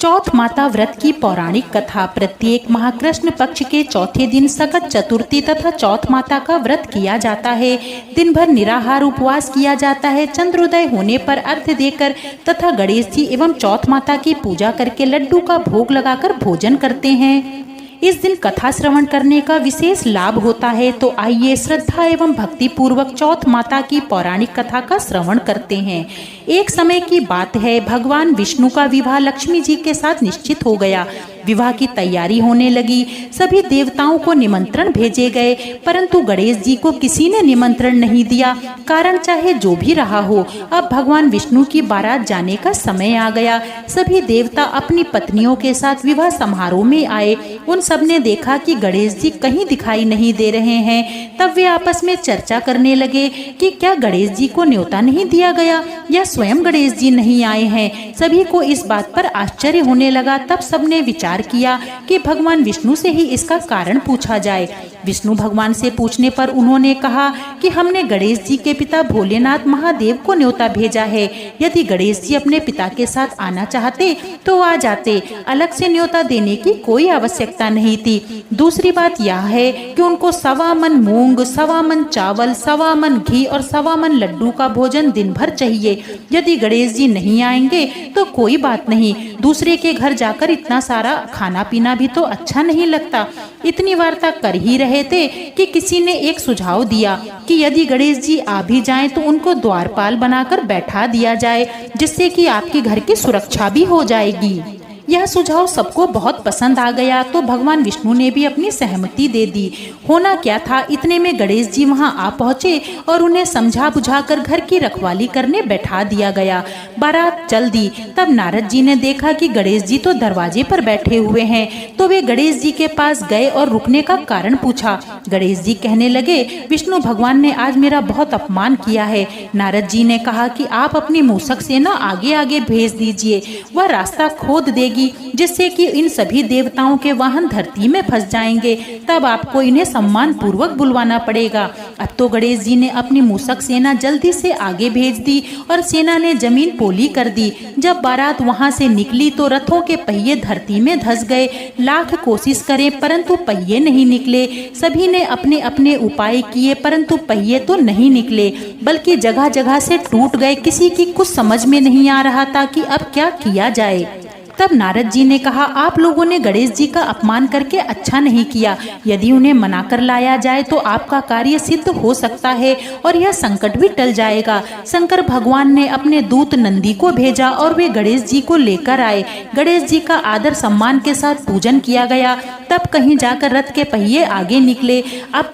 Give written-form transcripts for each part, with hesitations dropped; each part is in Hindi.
चौथ माता व्रत की पौराणिक कथा। प्रत्येक महाकृष्ण पक्ष के चौथे दिन सकट चतुर्थी तथा चौथ माता का व्रत किया जाता है। दिन भर निराहार उपवास किया जाता है। चंद्रोदय होने पर अर्घ्य देकर तथा गणेश जी एवं चौथ माता की पूजा करके लड्डू का भोग लगाकर भोजन करते हैं। इस दिन कथा श्रवण करने का विशेष लाभ होता है। तो आइए श्रद्धा एवं भक्ति पूर्वक चौथ माता की पौराणिक कथा का श्रवण करते हैं। एक समय की बात है, भगवान विष्णु का विवाह लक्ष्मी जी के साथ निश्चित हो गया। विवाह की तैयारी होने लगी। सभी देवताओं को निमंत्रण भेजे गए, परंतु गणेश जी को किसी ने निमंत्रण नहीं दिया। कारण चाहे जो भी रहा हो, अब भगवान विष्णु की बारात जाने का समय आ गया। सभी देवता अपनी पत्नियों के साथ विवाह समारोह में आए। उन सब ने देखा कि गणेश जी कहीं दिखाई नहीं दे रहे हैं। तब वे आपस में चर्चा करने लगे कि क्या गणेश जी को न्योता नहीं दिया गया या स्वयं गणेश जी नहीं आए हैं। सभी को इस बात पर आश्चर्य होने लगा। तब सबने विचार किया कि भगवान विष्णु से ही इसका कारण पूछा जाए। विष्णु भगवान से पूछने पर उन्होंने कहा कि हमने गणेश जी के पिता भोलेनाथ महादेव को न्योता भेजा है। यदि गणेश जी अपने पिता के साथ आना चाहते तो आ जाते, अलग से न्योता देने की कोई आवश्यकता नहीं थी। दूसरी बात यह है कि उनको 1.25 मन मूंग, 1.25 मन चावल, 1.25 मन घी और 1.25 मन लड्डू का भोजन दिन भर चाहिए। यदि गणेश जी नहीं आएंगे तो कोई बात नहीं, दूसरे के घर जाकर इतना सारा खाना पीना भी तो अच्छा नहीं लगता। इतनी वार्ता कर ही रहे थे कि किसी ने एक सुझाव दिया कि यदि गणेश जी आ भी जाएं तो उनको द्वारपाल बनाकर बैठा दिया जाए, जिससे कि आपके घर की सुरक्षा भी हो जाएगी। यह सुझाव सबको बहुत पसंद आ गया, तो भगवान विष्णु ने भी अपनी सहमति दे दी। होना क्या था, इतने में गणेश जी वहां आ पहुंचे और उन्हें समझा बुझाकर घर की रखवाली करने बैठा दिया गया। बारात चल दी। तब नारद जी ने देखा कि गणेश जी तो दरवाजे पर बैठे हुए हैं, तो वे गणेश जी के पास गए और रुकने का कारण पूछा। गणेश जी कहने लगे, विष्णु भगवान ने आज मेरा बहुत अपमान किया है। नारद जी ने कहा कि आप अपनी मूषक सेना आगे आगे भेज दीजिए, वह रास्ता खोद देगी, जिससे कि इन सभी देवताओं के वाहन धरती में फंस जाएंगे। तब आपको इन्हें सम्मान पूर्वक बुलवाना पड़ेगा। अब तो गणेश जी ने अपनी मूषक सेना जल्दी से आगे भेज दी और सेना ने जमीन पोली कर दी। जब बारात वहां से निकली तो रथों के पहिए धरती में धंस गए। लाख कोशिश करें परंतु पहिए नहीं निकले। सभी ने अपने अपने उपाय किए परंतु पहिए तो नहीं निकले, बल्कि जगह जगह से टूट गए। किसी की कुछ समझ में नहीं आ रहा था कि अब क्या किया जाए। तब नारद जी ने कहा, आप लोगों ने गणेश जी का अपमान करके अच्छा नहीं किया। यदि उन्हें मना कर लाया जाए तो आपका कार्य सिद्ध हो सकता है और यह संकट भी टल जाएगा। शंकर भगवान ने अपने दूत नंदी को भेजा और वे गणेश जी को लेकर आए। गणेश जी का आदर सम्मान के साथ पूजन किया गया। तब कहीं जाकर रथ के पहिए आगे निकले। अब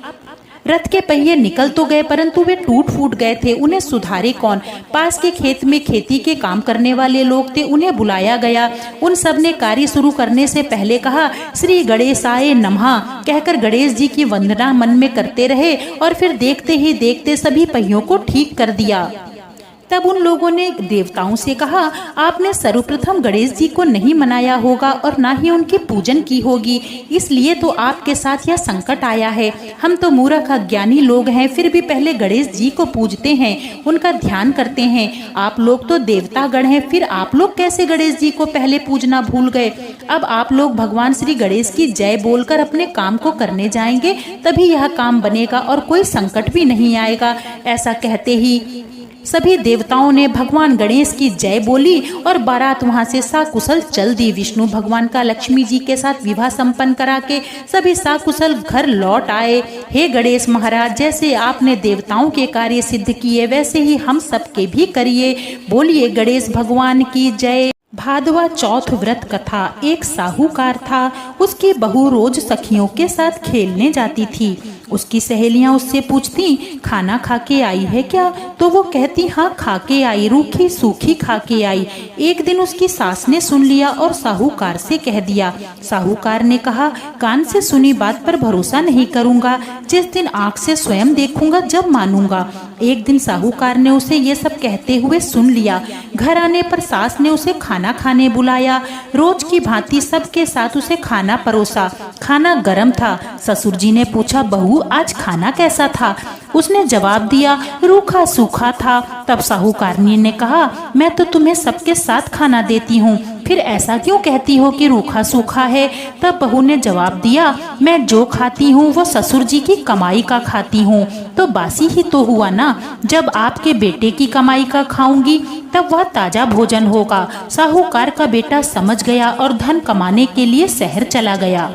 रथ के पहिए निकल तो गए परंतु वे टूट फूट गए थे। उन्हें सुधारे कौन? पास के खेत में खेती के काम करने वाले लोग थे, उन्हें बुलाया गया। उन सब ने कार्य शुरू करने से पहले कहा, श्री गणेशाय नमः कहकर गणेश जी की वंदना मन में करते रहे और फिर देखते ही देखते सभी पहियों को ठीक कर दिया। तब उन लोगों ने देवताओं से कहा, आपने सर्वप्रथम गणेश जी को नहीं मनाया होगा और ना ही उनकी पूजन की होगी, इसलिए तो आपके साथ यह संकट आया है। हम तो मूर्ख अज्ञानी लोग हैं, फिर भी पहले गणेश जी को पूजते हैं, उनका ध्यान करते हैं। आप लोग तो देवता गण हैं, फिर आप लोग कैसे गणेश जी को पहले पूजना भूल गए? अब आप लोग भगवान श्री गणेश की जय बोलकर अपने काम को करने जाएंगे, तभी यह काम बनेगा और कोई संकट भी नहीं आएगा। ऐसा कहते ही सभी देवताओं ने भगवान गणेश की जय बोली और बारात वहां से साकुशल चल दी। विष्णु भगवान का लक्ष्मी जी के साथ विवाह संपन्न करा के सभी साकुशल घर लौट आए। हे गणेश महाराज, जैसे आपने देवताओं के कार्य सिद्ध किए वैसे ही हम सबके भी करिए। बोलिए गणेश भगवान की जय। भादवा चौथ व्रत कथा। एक साहूकार था, उसकी बहू रोज सखियों के साथ खेलने जाती थी। उसकी सहेलियां उससे पूछती, खाना खा के आई है क्या? तो वो कहती, हाँ खा के आई, रूखी सूखी खा के आई। एक दिन उसकी सास ने सुन लिया और साहूकार से कह दिया। साहूकार ने कहा, कान से सुनी बात पर भरोसा नहीं करूंगा, जिस दिन आंख से स्वयं देखूंगा जब मानूंगा। एक दिन साहूकार ने उसे ये सब कहते हुए सुन लिया। घर आने पर सास ने उसे खाना खाने बुलाया। रोज की भांति सबके साथ उसे खाना परोसा। खाना गर्म था। ससुर जी ने पूछा, बहू आज खाना कैसा था? उसने जवाब दिया, रूखा सूखा था। तब साहूकारनी ने कहा, मैं तो तुम्हें सबके साथ खाना देती हूँ, फिर ऐसा क्यों कहती हो कि रूखा सूखा है? तब बहू ने जवाब दिया, मैं जो खाती हूँ वो ससुर जी की कमाई का खाती हूँ, तो बासी ही तो हुआ ना। जब आपके बेटे की कमाई का खाऊंगी तब वह ताजा भोजन होगा। साहूकार का बेटा समझ गया और धन कमाने के लिए शहर चला गया।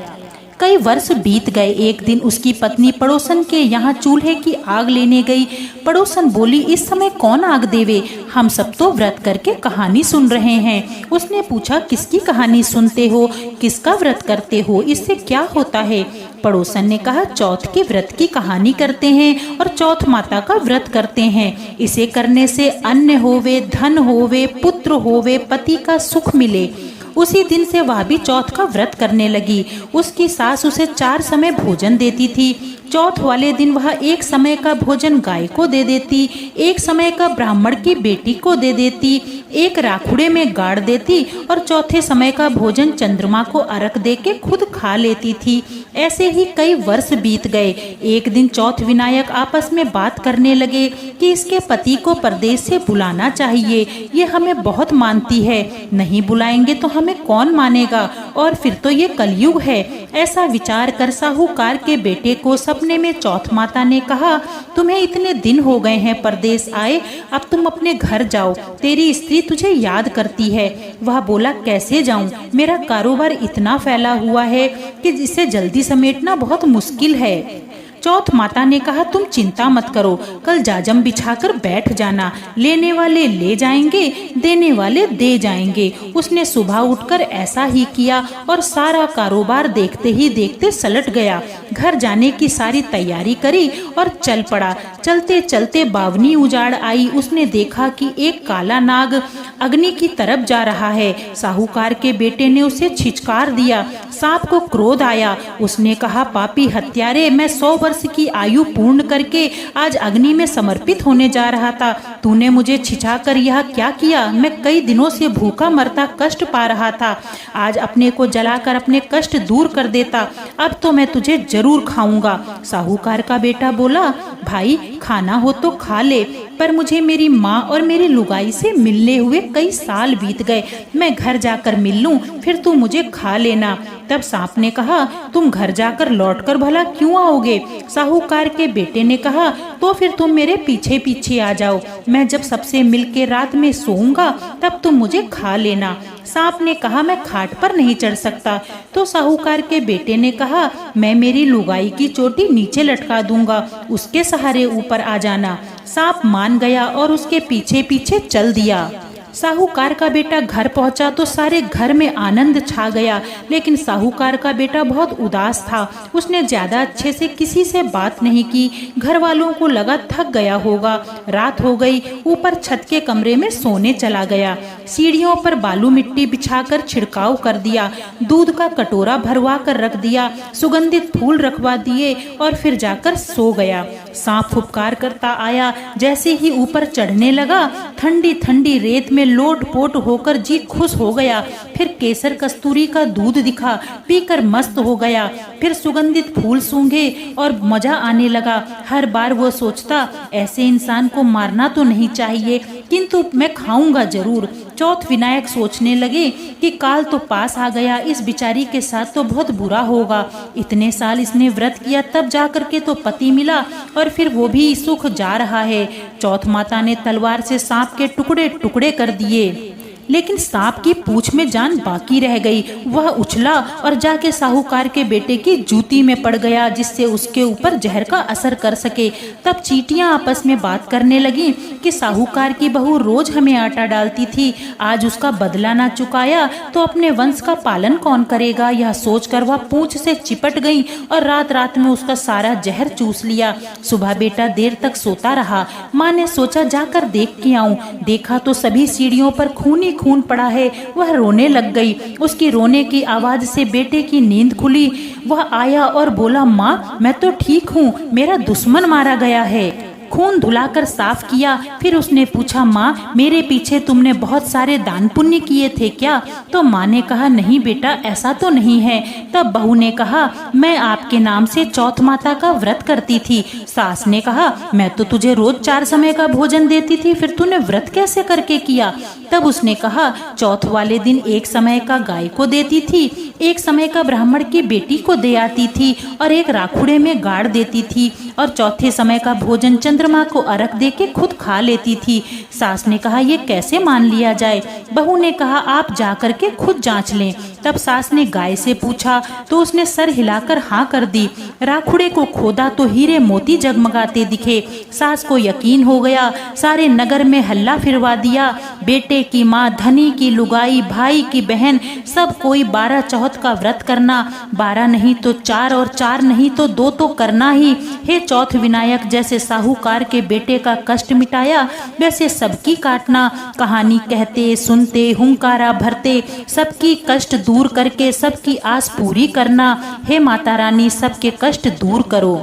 कई वर्ष बीत गए। एक दिन उसकी पत्नी पड़ोसन के यहाँ चूल्हे की आग लेने गई। पड़ोसन बोली, इस समय कौन आग देवे? हम सब तो व्रत करके कहानी सुन रहे हैं। उसने पूछा, किसकी कहानी सुनते हो? किसका व्रत करते हो? इससे क्या होता है? पड़ोसन ने कहा, चौथ के व्रत की कहानी करते हैं और चौथ माता का व्रत करते हैं। इसे करने से अन्न होवे, धन होवे, पुत्र होवे, पति का सुख मिले। उसी दिन से वह भी चौथ का व्रत करने लगी। उसकी सास उसे 4 समय भोजन देती थी। चौथ वाले दिन वह 1 समय का भोजन गाय को दे देती, 1 समय का ब्राह्मण की बेटी को दे देती, 1 राखुड़े में गाड़ देती और चौथे समय का भोजन चंद्रमा को अर्घ दे के खुद खा लेती थी। ऐसे ही कई वर्ष बीत गए। एक दिन चौथ विनायक आपस में बात करने लगे कि इसके पति को परदेश से बुलाना चाहिए, ये हमें बहुत मानती है, नहीं बुलाएंगे तो हमें कौन मानेगा, और फिर तो ये कलयुग है। ऐसा विचार कर साहूकार के बेटे को सपने में चौथ माता ने कहा, तुम्हें इतने दिन हो गए हैं परदेश आए, अब तुम अपने घर जाओ, तेरी स्त्री तुझे याद करती है। वह बोला, कैसे जाऊं? मेरा कारोबार इतना फैला हुआ है कि इसे जल्दी समेटना बहुत मुश्किल है। चौथ माता ने कहा, तुम चिंता मत करो, कल जाजम बिछाकर बैठ जाना, लेने वाले ले जाएंगे, देने वाले दे जाएंगे। उसने सुबह उठकर ऐसा ही किया और सारा कारोबार देखते ही देखते सलट गया। घर जाने की सारी तैयारी करी और चल पड़ा। चलते चलते बावनी उजाड़ आई। उसने देखा कि एक काला नाग अग्नि की तरफ जा रहा है। साहूकार के बेटे ने उसे छिचकार दिया। सांप को क्रोध आया। उसने कहा, पापी हत्यारे, मैं 100 वर्ष की आयु पूर्ण करके आज अग्नि में समर्पित होने जा रहा था। तूने मुझे छिछा कर यह क्या किया? मैं कई दिनों से भूखा मरता कष्ट पा रहा था। आज अपने को जलाकर अपने कष्ट दूर कर देता। अब तो मैं तुझे जरूर खाऊंगा। साहूकार का बेटा बोला, भाई खाना हो तो खा ले, पर मुझे मेरी माँ और मेरी लुगाई से मिलने हुए कई साल बीत गए। मैं घर जाकर मिल लूं, फिर तू मुझे खा लेना। तब सांप ने कहा, तुम घर जाकर लौटकर भला क्यों आओगे? साहूकार के बेटे ने कहा, तो फिर तुम मेरे पीछे पीछे आ जाओ। मैं जब सबसे मिलके रात में सोऊंगा तब तुम मुझे खा लेना। सांप ने कहा, मैं खाट पर नहीं चढ़ सकता। तो साहूकार के बेटे ने कहा, मैं मेरी लुगाई की चोटी नीचे लटका दूंगा, उसके सहारे ऊपर आ जाना। सांप मान गया और उसके पीछे पीछे चल दिया। साहूकार का बेटा घर पहुंचा तो सारे घर में आनंद छा गया, लेकिन साहूकार का बेटा बहुत उदास था। उसने ज्यादा अच्छे से किसी से बात नहीं की। घर वालों को लगा थक गया होगा। रात हो गई। ऊपर छत के कमरे में सोने चला गया। सीढ़ियों पर बालू मिट्टी बिछाकर छिड़काव कर दिया। दूध का कटोरा भरवा कर रख दिया। सुगंधित फूल रखवा दिए और फिर जाकर सो गया। सांप फुफकार करता आया। जैसे ही ऊपर चढ़ने लगा, ठंडी ठंडी रेत में लोट-पोट होकर जी खुश हो गया। फिर केसर कस्तूरी का दूध दिखा, पीकर मस्त हो गया। फिर सुगंधित फूल सूंघे और मजा आने लगा। हर बार वो सोचता, ऐसे इंसान को मारना तो नहीं चाहिए, किंतु मैं खाऊंगा जरूर। चौथ विनायक सोचने लगे कि काल तो पास आ गया, इस बिचारी के साथ तो बहुत बुरा होगा। इतने साल इसने व्रत किया, तब जाकर के तो पति मिला और फिर वो भी सुख जा रहा है। चौथ माता ने तलवार से सांप के टुकड़े टुकड़े कर दिए, लेकिन सांप की पूंछ में जान बाकी रह गई। वह उछला और जाके साहूकार के बेटे की जूती में पड़ गया, जिससे उसके ऊपर जहर का असर कर सके। तब चींटियां आपस में बात करने लगी कि साहूकार की बहू रोज हमें आटा डालती थी, आज उसका बदला ना चुकाया तो अपने वंश का पालन कौन करेगा। यह सोचकर वह पूंछ से चिपट गई और रात रात में उसका सारा जहर चूस लिया। सुबह बेटा देर तक सोता रहा। माँ ने सोचा जाकर देख के आऊं। देखा तो सभी सीढ़ियों पर खून पड़ा है। वह रोने लग गई। उसकी रोने की आवाज से बेटे की नींद खुली। वह आया और बोला, माँ मैं तो ठीक हूँ, मेरा दुश्मन मारा गया है। खून धुलाकर साफ किया। फिर उसने पूछा, माँ मेरे पीछे तुमने बहुत सारे दान पुण्य किए थे क्या? तो माँ ने कहा, नहीं बेटा, ऐसा तो नहीं है। तब बहू ने कहा, मैं आपके नाम से चौथ माता का व्रत करती थी। सास ने कहा, मैं तो तुझे रोज 4 समय का भोजन देती थी, फिर तूने व्रत कैसे करके किया? तब उसने कहा, चौथ वाले दिन 1 समय का गाय को देती थी, 1 समय का ब्राह्मण की बेटी को दे आती थी और 1 राखुड़े में गाड़ देती थी और चौथे समय का भोजन चंद्रमा को अर्घ दे के खुद खा लेती थी। सास ने कहा, ये कैसे मान लिया जाए? बहू ने कहा, आप जा करके खुद जांच लें। तब सास ने गाय से पूछा तो उसने सर हिलाकर हाँ कर दी। राखुड़े को खोदा तो हीरे मोती जगमगाते दिखे। सास को यकीन हो गया, सारे नगर में हल्ला फिरवा दिया। बेटे की माँ, धनी की लुगाई, भाई की बहन, सब कोई 12 चौथ का व्रत करना, 12 नहीं तो 4 और 4 नहीं तो 2 तो करना ही। हे चौथ विनायक, जैसे साहूकार के बेटे का कष्ट मिटाया वैसे सबकी काटना। कहानी कहते सुनते हुंकारा भरते, सबकी कष्ट दूर करके सबकी आस पूरी करना। हे माता रानी, सबके कष्ट दूर करो।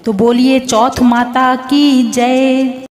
तो बोलिए चौथ माता की जय।